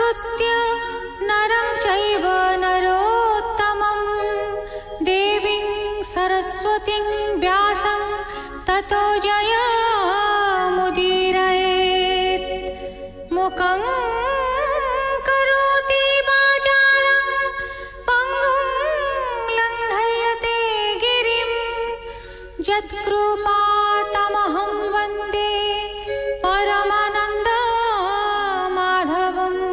नमस्कृत्य नरं चैव नरोत्तमं देवीं सरस्वतीं व्यासं ततो जयमुदीरयेत्। मुखं करोति वाचालं पङ्गुं लङ्घयते गिरिं यत्कृपातमहं वन्दे परमानन्दमाधवम्।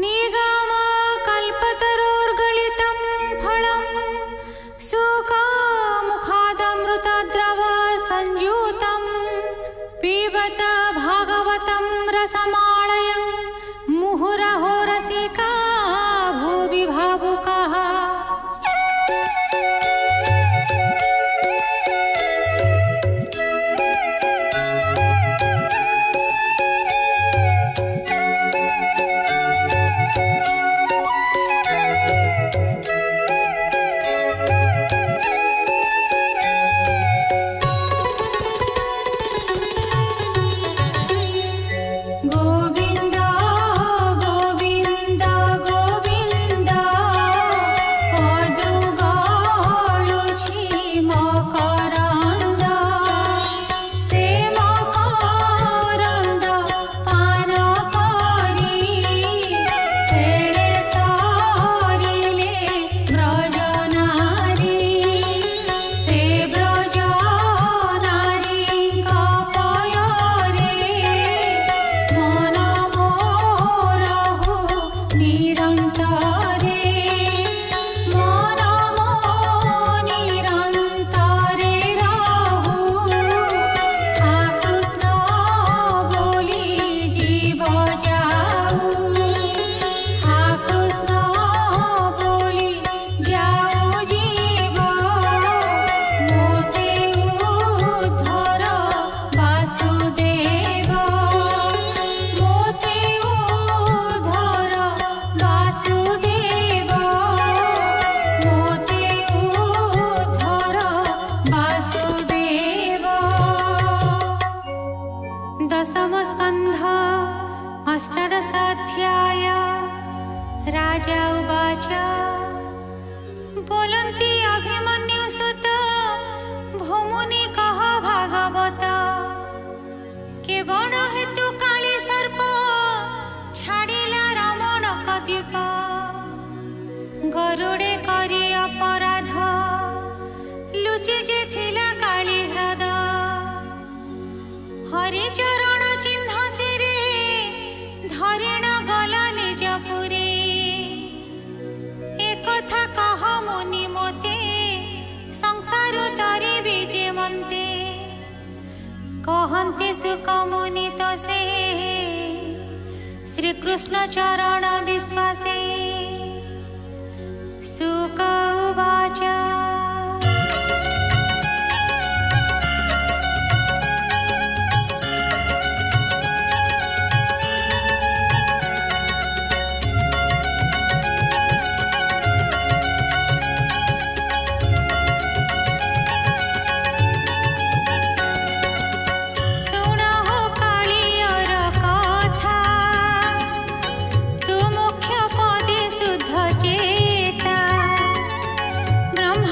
निगमकल्पतरोर्गलितं फलं सुखमुखादमृतद्रव संयुतं पिबत भागवतं रसमालयं मुहुरहो रसिका भुवि भावुकाः। गोविन्द गोविन्द गोविन्द पदुगाळुछि मकरन्द से मकरन्द पान करि फेळे तरिले ब्रजनारी से ब्रजनारीଙ୍କ पୟରେ मन मोरहु निरन्तरे मन मो निरन्तरे रहु हा कृष्ण बोली जीव जाऊ हा कृष्ण बोली जाऊ जीव मोते उद्धर वासुदेव मोते उद्धर वासुदेव मोते उद्धर वासुदेव। दशमस्कन्ध अष्टादशाध्याय। राजा उवाच बोलन्ति अभिमन्युसुत भूमुनि कह भागवत केवल हेतु काली सर्प छाड़िला रमण कद्वीप गरुड़े करी अपराध लुचि जे थिला काली हृद हरिचरण चिन्ह सिरे धरिण गला निज पुरी एकथा कह मुनि मोते संसार तरी विजे मन्ते कहन्ते सुख मुनि तो से श्रीकृष्ण चरण विश्वासे। सुक उवाच ଶୁଣହୋ କାଳିଅର କଥା ତୁ ମୁଖ୍ୟ ପଦେ ଶୁଦ୍ଧ ଚେତା ବ୍ରହ୍ମ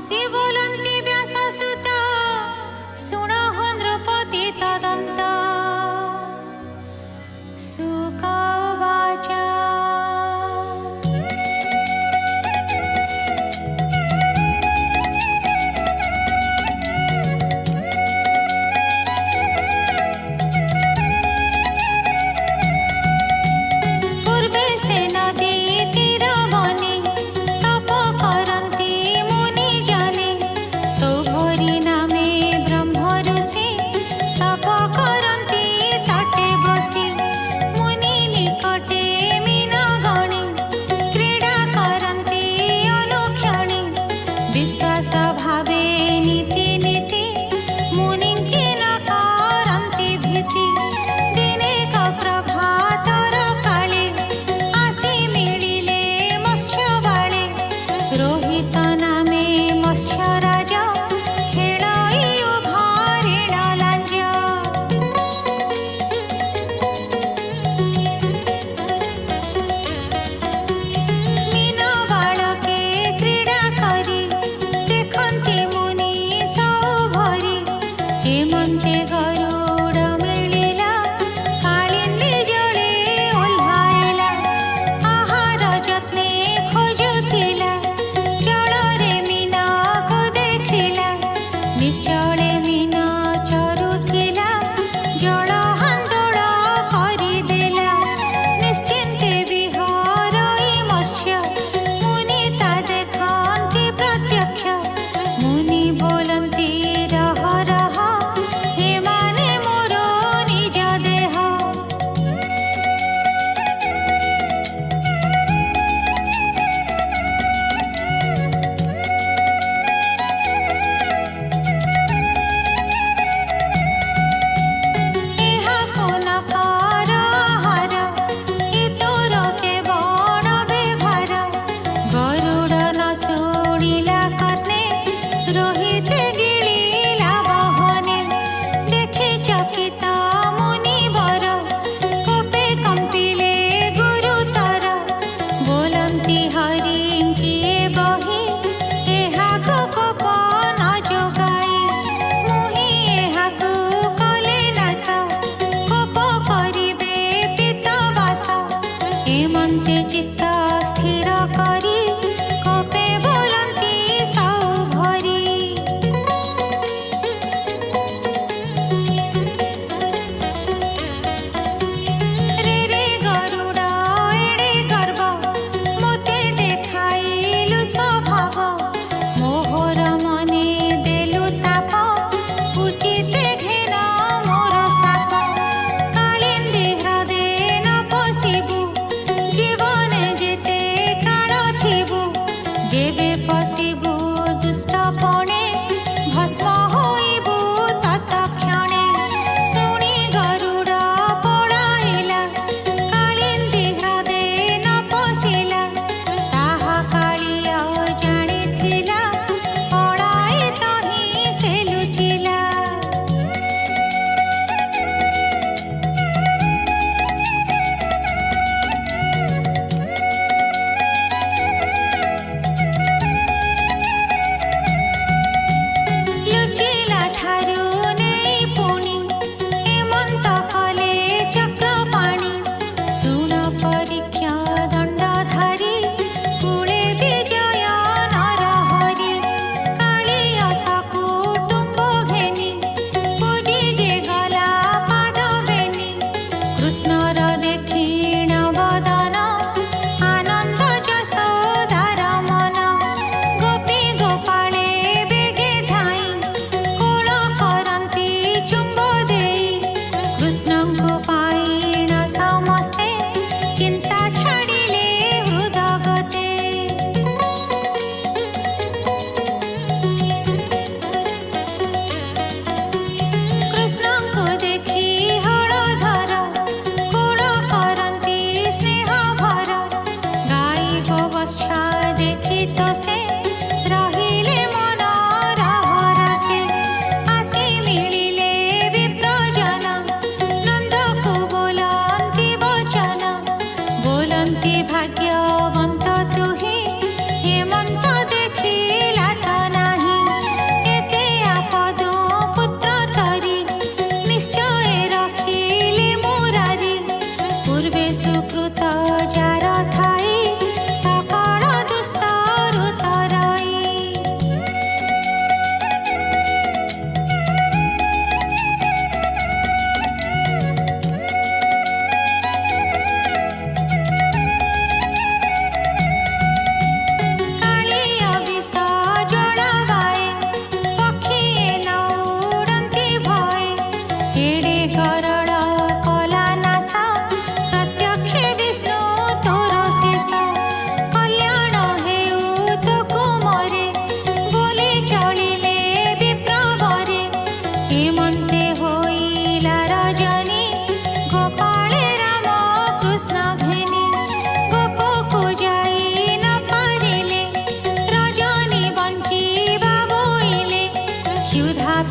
हसी बोलन्ति व्याससुत शृणुः नृपति तदन्त शुक उवाच पूर्वे से नदी तीरवने तप करन्ति मुनि जाने सौभरी नामे ब्रह्म ऋषि तप करन्ति तटे बसि मुनि निकटे मीनगणे क्रीडा करन्ति अनुक्षणे विश्वास भावे नीति नीति मुनिंकी न करन्ति भीति दिने क प्रभातर काले आसी मिलिले मत्स्य बाळे रोहित नामे मत्स्य राजा खेळई उभारिण लांज मीन बाळके क्रीडा करी देखन्ति मुनि सौभरी हेमन्ते गरुड मिलिला काळिन्दी जळे ओह्लाइला आहार जत्ने खोजुथिला जଳରେ मीनକୁ ଦେଖିଲା ନିଶ୍ଚଳେ मीन ଚରୁଥିଲା ଜଳ ହାନ୍ଦୋଳ କରିଦେଲା ନିଶ୍ଚିନ୍ତେ ବିହରଇ ମତ୍ସ୍ୟ ମୁନି ତା ଦେଖନ୍ତି ପ୍ରତ୍ୟକ୍ଷ ମୁନି ବୋଲନ୍ତି ରହ ରହ ହେମାନେ ମୋର ନିଜ ଦେହ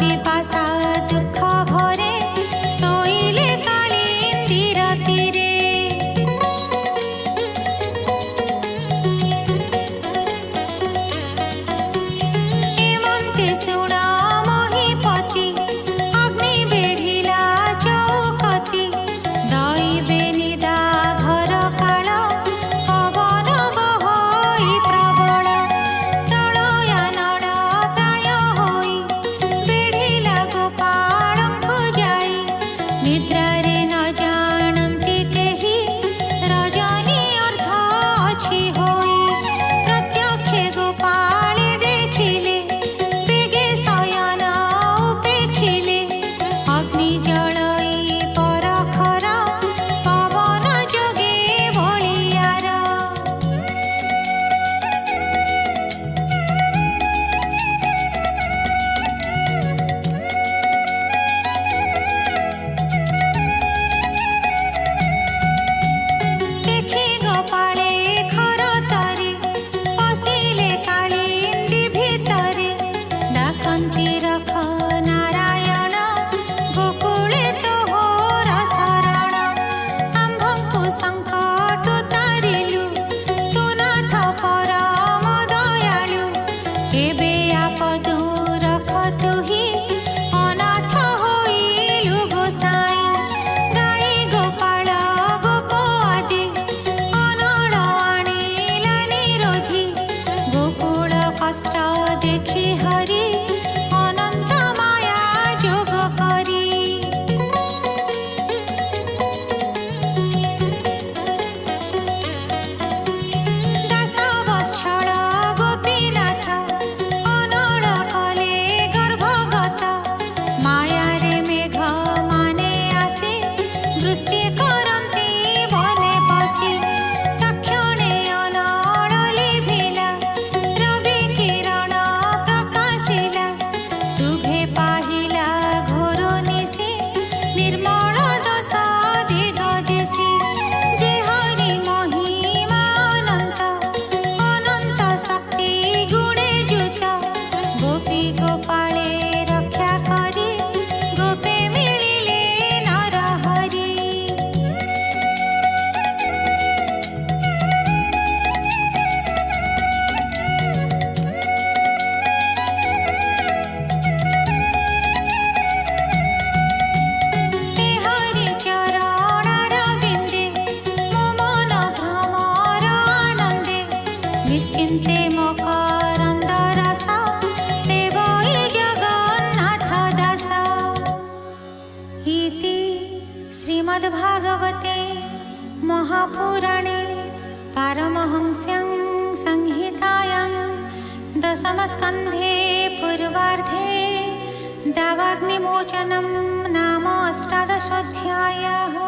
पिपासा दुख भरे शोइले कालिंदीर तीरे हेमंते सुण महीपति अग्नि बेढ़िला चौकती दैबे निदा घर काल पवन बहई प्रबल प्रलयानल प्राय होई बेढ़िला गोपालंकु जाई निद्रारे न जानन्ति केहि रजनी अर्ध अछि होई प्रत्यक्षे गोपाले देखिले बेगे शयन उपेखिले अग्नि जलई परखर पवन जोगे बलियार देखि गोपाले खर तरी पशिले कालिंदी भितरे डाकन्ति रख नारायण गोकुले तोहर शरण आम्भଙ୍କୁ संकट तारिलु तु नाथ परम दयालु एबे आपदु रख तुहि अनाथ होइलु गोसाई गाई गोपाल गोप आदि अनल आଣିला निरोधी गोकुल कष्ट देखि हरि अनंत माया जोग करी दास वत्सल गोपीनाथ अनल कले गर्भगत मायारे मेघ माने आसी दृष्टि करन्ति बने पशि तक्षणे अनल लिभिला रवि किरण प्रकाशिला शुभे पाहिला घोर निशि निर्मल दश दिग दिशि जे हरि महिमा अनंत अनंत शक्ति गुणे जुत गोपी गोपाले रक्षा करी गोपे मिलिले नर हरि से हरि चरण बिंदे मो मन भ्रमर आनंदे निश्चिन्ते मकरन्द रस सेवई जगन्नाथ दास इति श्रीमद्भागवते महापुराणे पारमहंस्यां संहितायां दशमस्कन्धे पूर्वार्धे दावाग्निमोचनं नाम 18 अध्यायः।